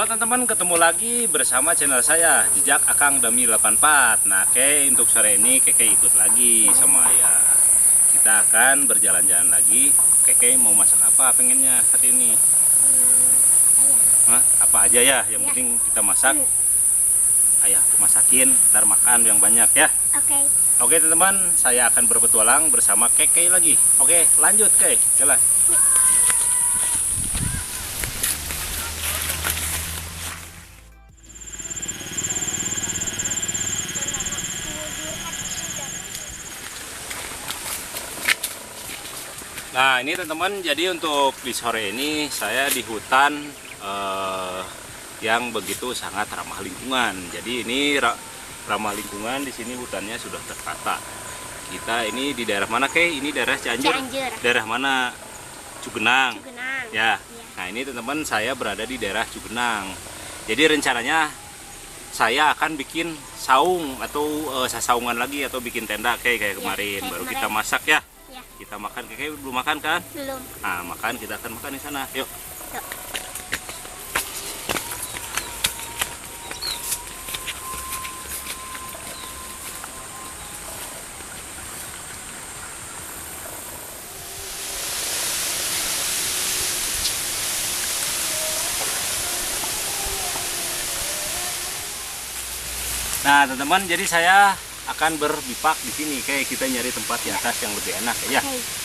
Halo teman-teman, ketemu lagi bersama channel saya Jejak Akang Dami 84. Nah, untuk sore ini Keke ikut lagi sama ayah. Kita akan berjalan-jalan lagi. Keke mau masak apa pengennya hari ini? Hah? Apa aja ya, yang penting kita masak. Ayah masakin, ntar makan yang banyak ya. Oke teman-teman, saya akan berpetualang bersama Keke lagi. Oke, lanjut Keke, jalan. Nah ini teman-teman, jadi untuk di sore ini saya di hutan yang begitu sangat ramah lingkungan. Jadi ini ramah lingkungan, di sini hutannya sudah tertata. Kita ini di daerah mana Kay? Ini daerah Cianjur. Daerah mana? Cugenang. Ya. Nah ini teman-teman, saya berada di daerah Cugenang. Jadi rencananya saya akan bikin saung atau sasaungan lagi atau bikin tenda kayak kemarin. Baru kita masak ya. Kita makan, Keke belum makan kan? Belum. Nah, makan, kita akan makan di sana. Yuk. Nah, teman-teman, jadi saya akan berbipak di sini, kayak kita nyari tempat di atas yang lebih enak ya.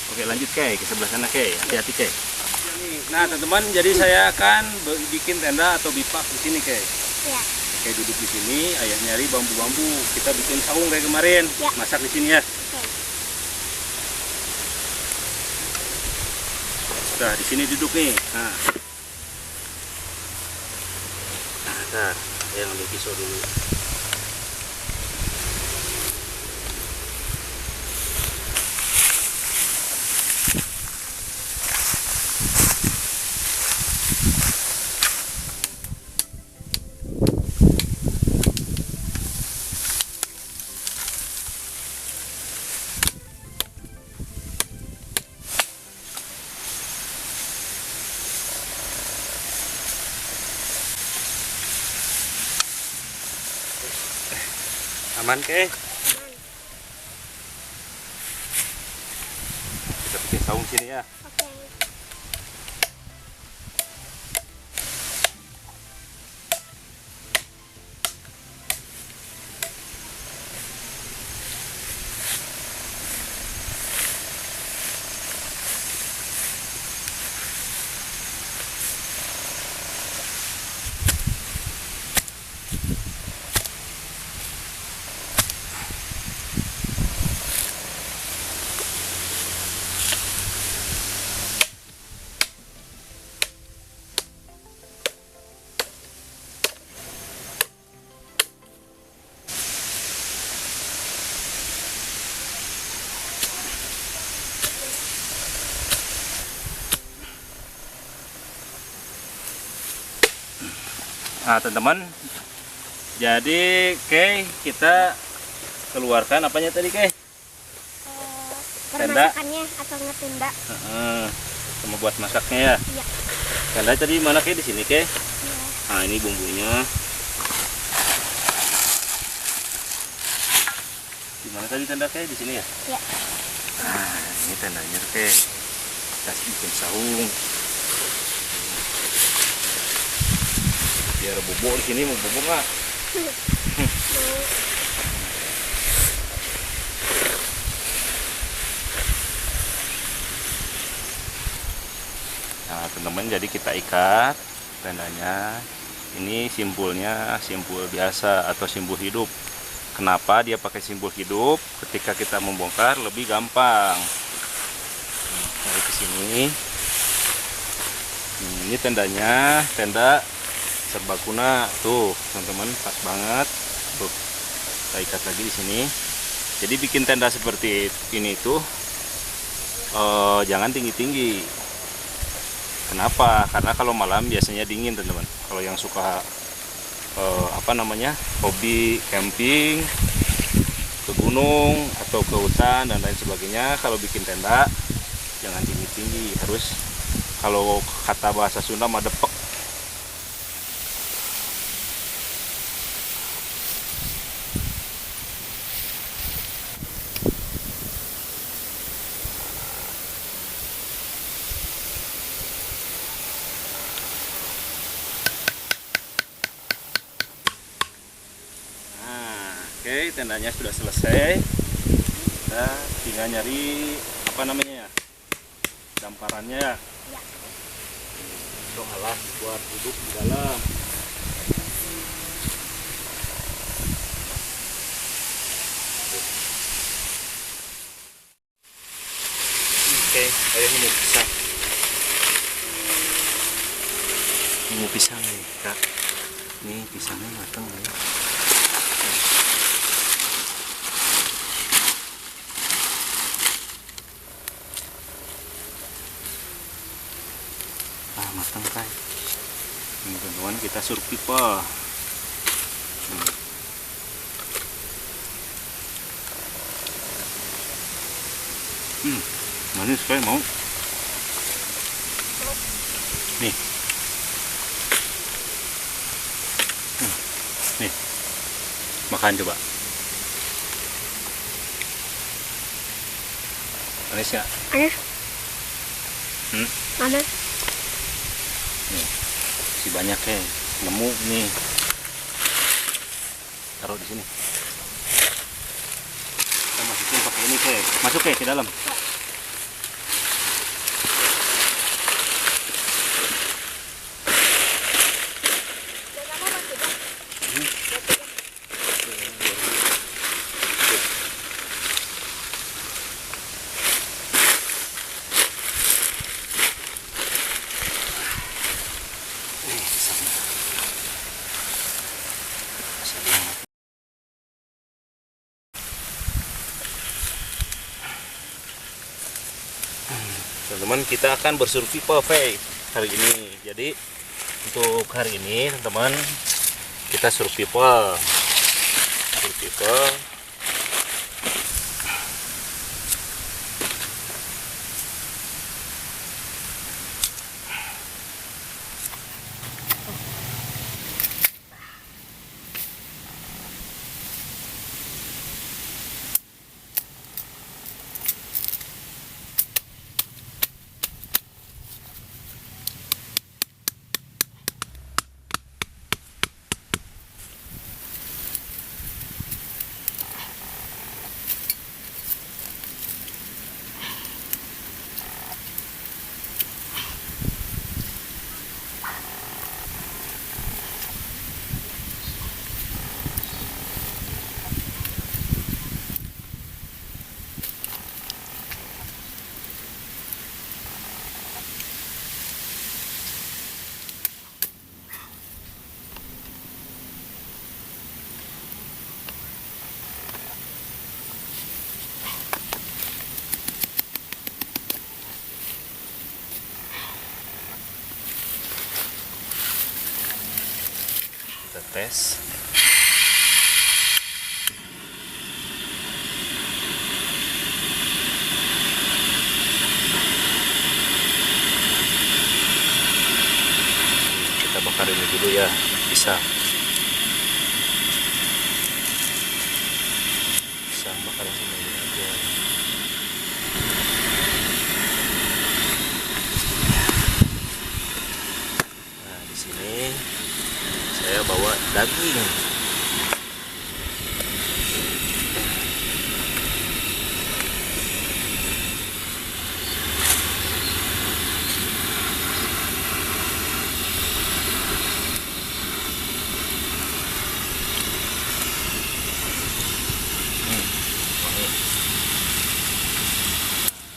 Oke, lanjut ke sebelah sana hati-hati Nah teman-teman, jadi saya akan bikin tenda atau bipak di sini Oke, duduk di sini, ayah nyari bambu-bambu, kita bikin saung kayak kemarin, masak di sini ya. Nah di sini duduk nih. Nah, saya ambil pisau dulu. Aman Kita bikin saung sini ya. Nah teman-teman, jadi kita keluarkan apanya tadi permasakannya atau ngetenda. Sama buat masaknya ya. Iya. Tenda tadi mana di sini Iya. Nah ini bumbunya. Di mana tadi tenda di sini ya? Iya. Nah ini tendanya kita bikin saung. Biar bubuk di sini, mau bubuk nggak? Nah teman-teman, jadi kita ikat tendanya. Ini simpulnya simpul biasa atau simpul hidup. Kenapa dia pakai simpul hidup? Ketika kita membongkar lebih gampang. Tarik ke sini. Ini tendanya, tenda serbaguna tuh teman-teman, pas banget tuh. Kita ikat lagi di sini. Jadi bikin tenda seperti ini tuh jangan tinggi-tinggi. Kenapa? Karena kalau malam biasanya dingin teman-teman. Kalau yang suka hobi camping, ke gunung atau ke hutan dan lain sebagainya, kalau bikin tenda jangan tinggi-tinggi, harus, kalau kata bahasa Sunda mah depek. tendanya sudah selesai. Kita tinggal nyari apa namanya ya, damparannya ya. Ya. Untuk alas buat duduk di dalam. Oke, ayo ini mau pisang. Ini mau pisang nih, Kak. Ini pisangnya matang ya. Matang Kak. Ini teman-teman, kita suruh pipa. Manis kayak mau. Nih. Nih. Makan coba. Manis nggak? Manis. Manis. Nih, si banyak ya, nemu nih. Taruh di sini. Kita masukin pakai ini kayak, masuk ke dalam. Teman-teman, kita akan bersurvei pavei hari ini. Jadi untuk hari ini teman-teman, kita survival. Kita tes. Kita bakar ini dulu ya, pisang bakar ini aja. Nah, di sini saya bawa daging.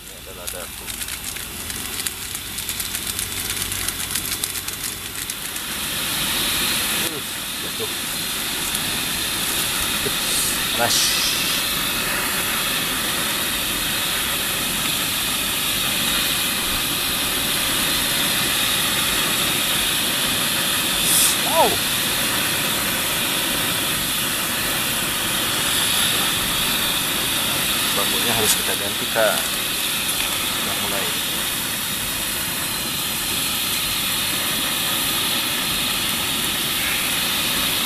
Ini adalah daging. Panas. Wow. Bambunya harus kita ganti Kak. Sudah mulai.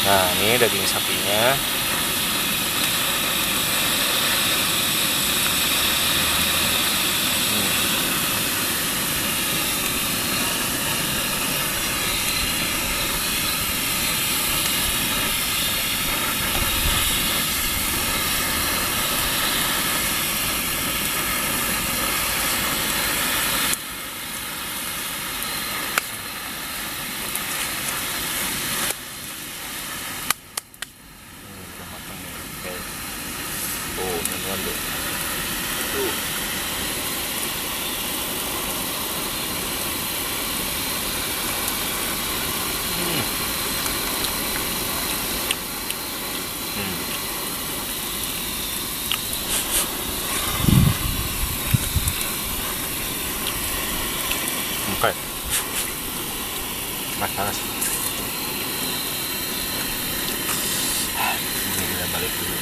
Nah, ini daging sapinya. Oke. Panas. Ini kita balik dulu.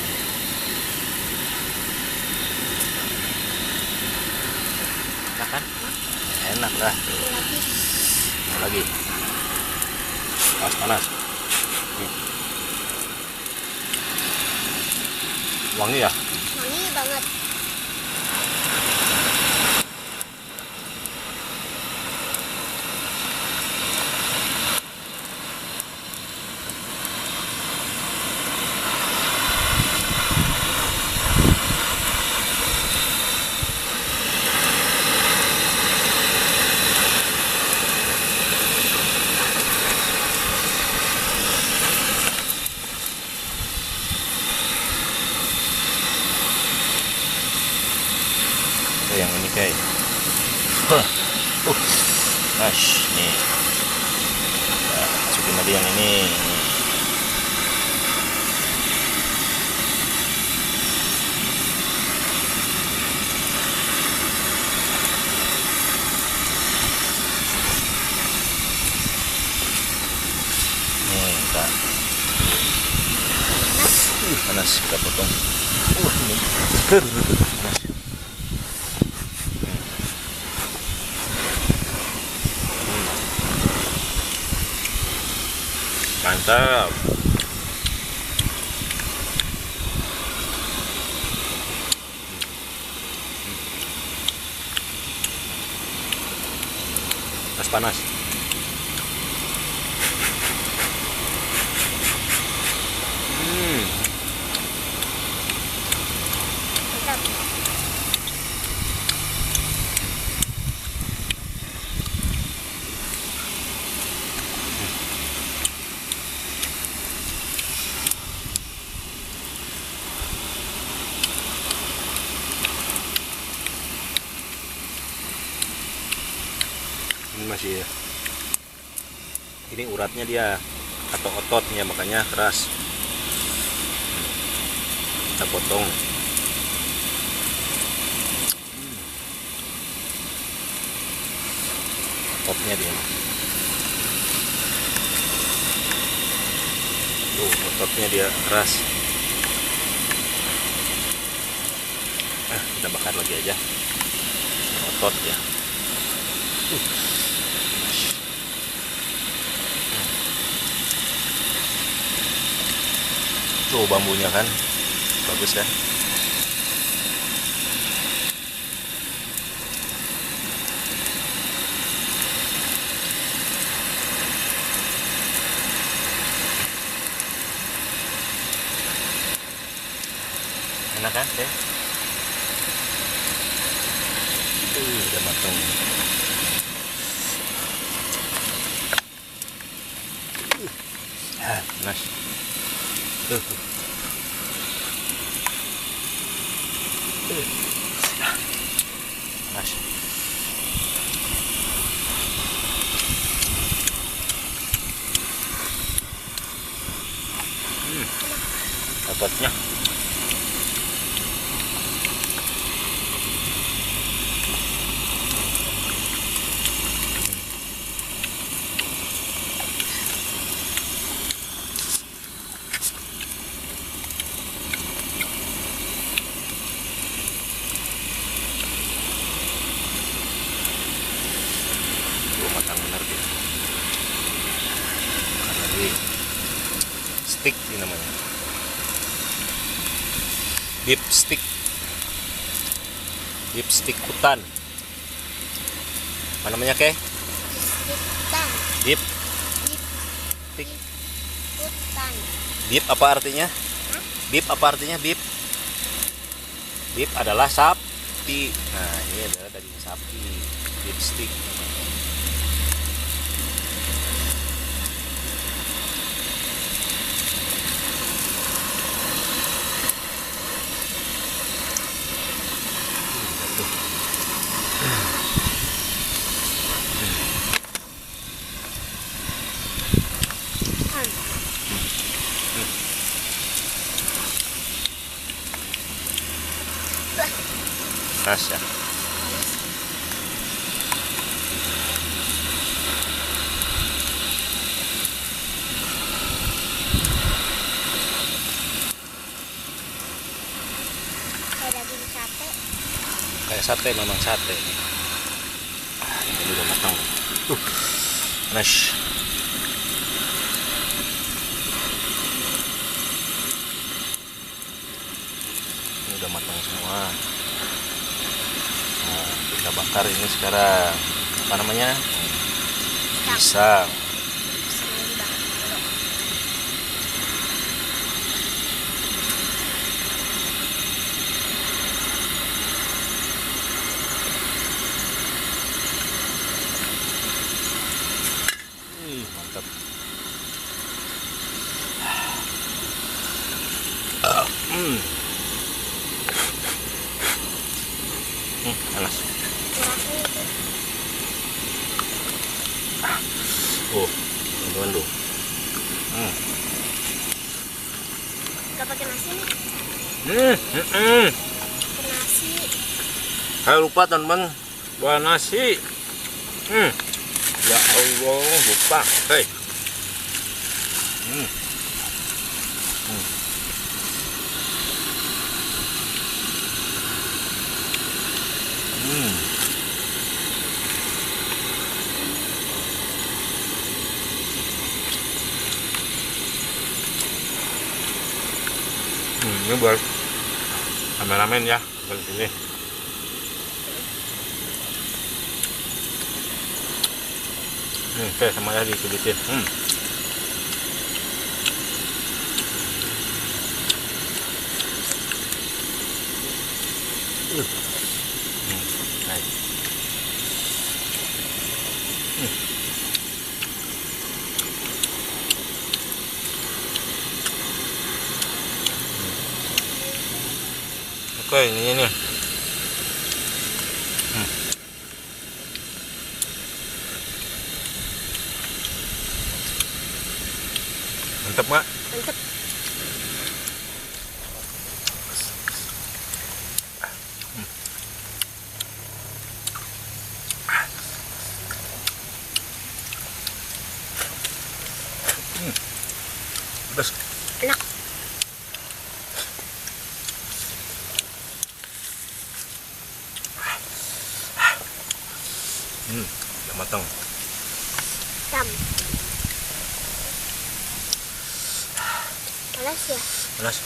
Enak kan? Enak dah. Mau lagi. Panas. Wangi ya? Wangi banget. Yang ini kayak nih nah, masukin lagi yang ini. Nih kita panas, kita potong. Ini panas. Mantap. Panas. Mantap. Ini masih, ini uratnya dia atau ototnya, makanya keras. Kita potong. Ototnya dia. Tuh, ototnya dia keras. Kita bakar lagi aja. Otot ya. Tuh bambunya kan bagus kan. Enak kan deh. Udah matang. Panas. Panas. Ototnya. Matang bener dia. Karena ini stick ini namanya. Beef stick. Beef stick hutan. Apa namanya ke? Hutan. Beef Beef hutan. Beef apa artinya? Beef apa artinya beef? Beef adalah sapi. Nah, ini adalah daging sapi. Beef stick. Keras ya. Kayak daging sate. Kayak sate, memang sate. Ini udah matang. Panas. Ini udah matang semua. Nah, kita bakar ini sekarang. Apa namanya? Pisang. Pisangnya dibakar dulu. Mantap. Panas. Kurangnya itu. Oh, teman-teman tuh. Gak pakai nasi nih. Pakai Pakai nasi. Saya lupa teman-teman, bawa nasi. Ya Allah, lupa. Hei. Ini buat ramen-ramen ya, seperti ini. Oke, sama ya dikulitin. Nice. Oke, ini nih. Mantap nggak? Mantep. Pedas. Enak. Udah matang. Tam. Panas ya? Panas.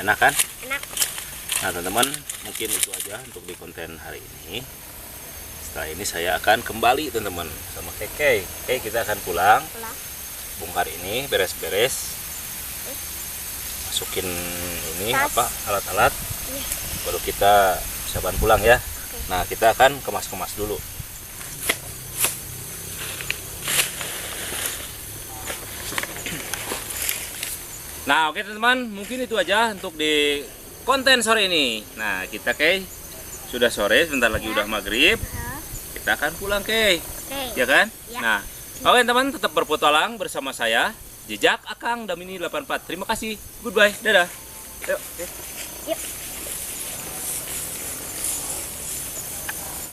Enak kan? Enak. Nah teman-teman, mungkin itu aja untuk di konten hari ini. Setelah ini saya akan kembali teman-teman sama Keke. Oke, kita akan pulang. Bongkar ini, beres-beres. Masukin ini Tas. apa alat-alat. Iya. Baru kita siapkan pulang ya. Oke. Nah, kita akan kemas-kemas dulu. Nah, oke teman-teman, mungkin itu aja untuk di konten sore ini. Nah, kita sudah sore, sebentar lagi udah maghrib. Kita akan pulang Oke. ya kan? Ya. Nah, oke teman, tetap berpetualang bersama saya, Jejak Akang Damini 84. Terima kasih, goodbye, dadah. Yuk. Yuk.